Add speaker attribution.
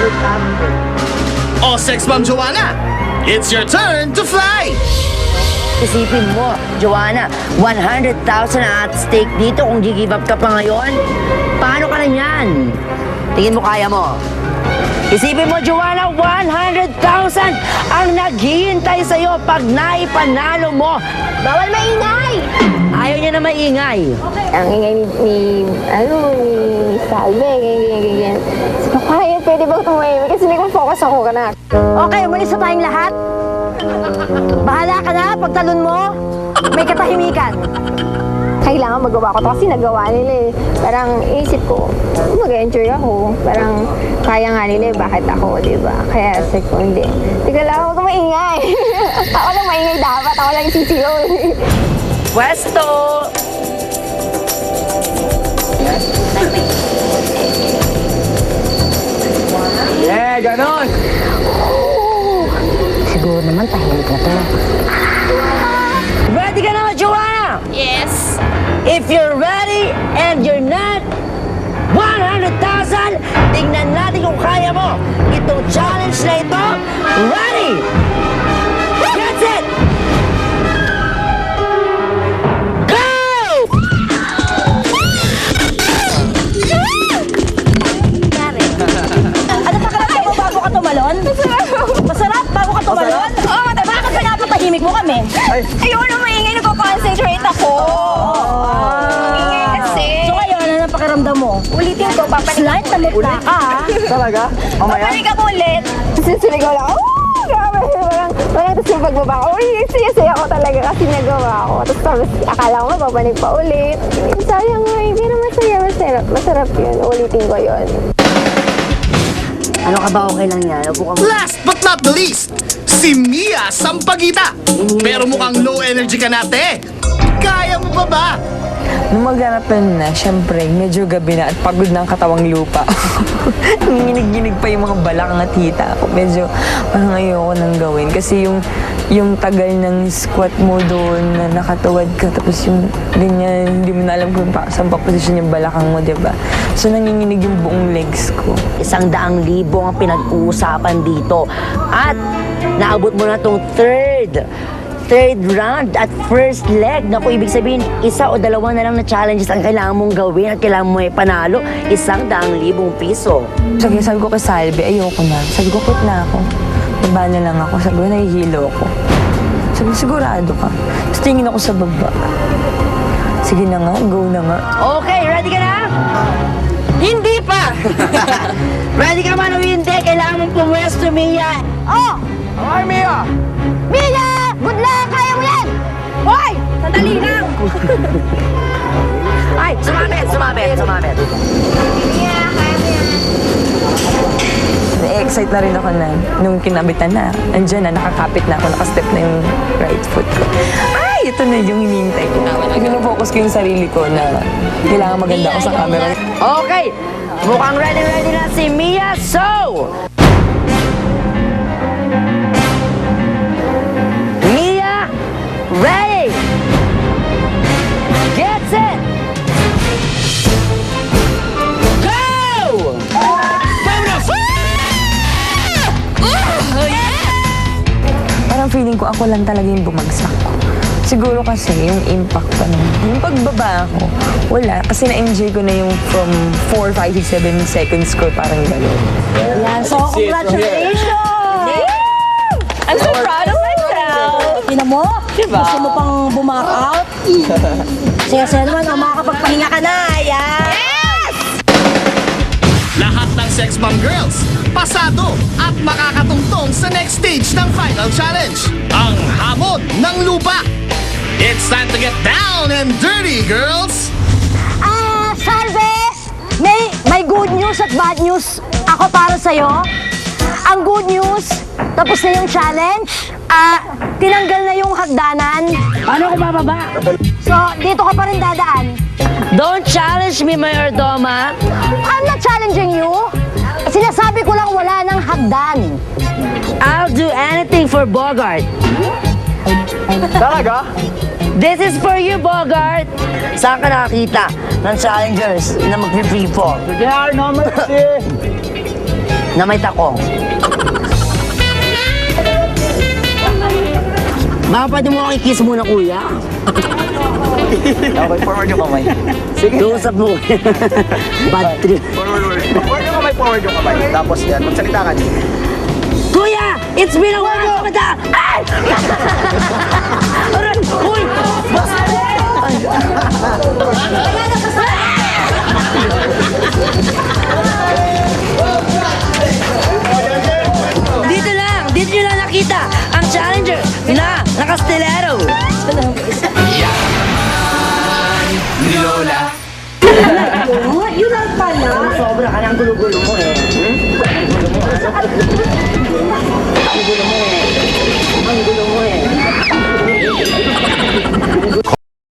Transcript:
Speaker 1: helicopter.
Speaker 2: O Sex Bomb Joanna, it's your turn to fly!
Speaker 1: Isipin mo, Joanna, 100,000 at stake dito kung gi-give up ka pa ngayon. Paano ka na yan? Tingin mo kaya mo? Isipin mo, Joanna, 100,000 ang naghihintay sa'yo pag naipanalo mo.
Speaker 3: Bawal maingay!
Speaker 1: Ayaw niya na maingay.
Speaker 3: Ang ingay ni Salve, ganyan. Sabi ko, kaya, pwede bang tumahimik? Kasi nag-focus ako ka na. Okay, umalis na tayong lahat. Bahala ka na, pagtalon mo, may katahimikan. Kailangan magawa ko to kasi nagawa nila eh. Parang isip ko, mag-enjoy ako. Parang kaya nga nila eh, bakit ako, di ba? Kaya sa ko, hindi. Tika lang ako maingay. Ako lang maingay dapat, ako lang sisiyo.
Speaker 1: Pwesto!
Speaker 4: Yeah, ganon!
Speaker 3: Siguro naman tahimik na to.
Speaker 1: Ready ka na, Joanna?
Speaker 5: Yes.
Speaker 1: If you're ready and you're not 100,000, tingnan natin kung kaya mo. Itong challenge na ito, ready? That's it! Go!
Speaker 5: Ano pakiramdam mo bago ka tumalon? Masarap bago ka tumalon? Oo, bakit pinapatahimik mo kami?
Speaker 3: Ayoko na maingay, nagko-concentrate ako. Ingay kasi.
Speaker 5: So ngayon, ano ang pakiramdam mo?
Speaker 3: Ulitin ko, papanik.
Speaker 5: Slide na mutla ka, ha?
Speaker 4: Talaga? Mamaya?
Speaker 3: Papanik ako ulit. Sinigaw lang, grabe. Parang tapos yung pagbaba ko, saya ko talaga kasi nagawa ko. Tapos akala ko papanik pa ulit. Sayang nga, hindi naman saya. Masarap yun. Ulitin ko yun.
Speaker 1: Ano ka ba, okay lang yan? Upo ka mo.
Speaker 2: Last but not the least, si Mia Sampaguita. Pero mukhang low energy ka nate. Kaya mo pa ba?
Speaker 6: Nung magharapan na, syempre, medyo gabi na at pagod na ang katawang lupa. Nanginginig-ginig pa yung mga balakang at hita ako. Medyo parang ayoko nang gawin. Kasi yung tagal ng squat mo doon na nakatuwad ka, tapos yung ganyan, hindi mo na alam kung saan pa posisyon yung balakang mo, diba? So nanginginig yung buong legs ko.
Speaker 1: 100,000 ang pinag-uusapan dito. At naabot mo na itong third round at first leg. Naku, ibig sabihin, 1 o 2 na lang na challenges ang kailangan mong gawin at kailangan mo panalo. 100,000 piso.
Speaker 6: Sabi ko kay Salve, ayoko na. Sabi ko, quit na ako. Baba na lang ako. Sabi ko, nahihilo ako. Sabi ko, sigurado ka. Tapos tingin ako sa baba. Sige na nga, go na nga.
Speaker 1: Okay, ready ka na? Hindi pa! Ready ka man o hindi? Kailangan mong pumwesto, Mia.
Speaker 3: Oh!
Speaker 4: Ay, Mia!
Speaker 3: Mia! Good luck! Kaya mo yan! Hoy! Sandali lang!
Speaker 1: Ay, sumabit.
Speaker 3: Mia, kaya mo yan.
Speaker 6: Na-excite na rin ako na nung kinabitan na. Andiyan na, nakakapit na ako, nakastep na yung right foot ko. Ay, ito na yung hinihintay ko. Pinofocus ko yung sarili ko na kailangan maganda ako sa camera.
Speaker 1: Okay, mukhang ready na si Mia. So, Mia, ready, get set, go!
Speaker 6: Parang feeling ko ako lang talaga yung bumagsak ko. Siguro kasi yung impact pa nun. Yung pagbaba ko, wala. Kasi na-enjoy ko na yung from 4, 5, 6, 7 seconds ko, parang gano'n.
Speaker 5: Yan, so congratulations! I'm so proud of myself! Tingnan mo, gusto mo pang bumak out? Saya-saya naman, makakapagpahinga ka na, yan!
Speaker 2: Lahat ng Sex Bomb Girls, pasado at makakatungtong sa next stage ng final challenge. Ang hamon ng lupa. It's time to get down and dirty, girls!
Speaker 5: Salve! May good news at bad news ako para sa'yo. Ang good news, tapos na yung challenge. Tinanggal na yung hagdanan.
Speaker 1: Paano ko bababa?
Speaker 5: So, dito ka pa rin dadaan.
Speaker 1: Don't challenge me, Mayordoma.
Speaker 5: I'm not challenging you. Sinasabi ko lang wala ng hagdan.
Speaker 1: I'll do anything for Bogart.
Speaker 4: Talaga?
Speaker 1: This is for you, Bogart. Saan ka nakakita ng challengers na mag-free fall?
Speaker 4: Sige, no mercy!
Speaker 1: na may takong. Baka pwede mo akong i-kiss muna, kuya.
Speaker 4: Okay, forward yung kamay. Sige.
Speaker 1: Tuusap mo. Bad trip.
Speaker 4: Forward yung kamay, forward yung kamay. Tapos yan, magsalita ka niyo.
Speaker 1: Kuya! It's been a while! Ay! Aray! Uy! Dito nyo lang nakita ang challenger na nakastelero.
Speaker 5: Yun lang pala.
Speaker 1: Sobra ka ng gulo-gulo mo eh. Ang gulo mo eh.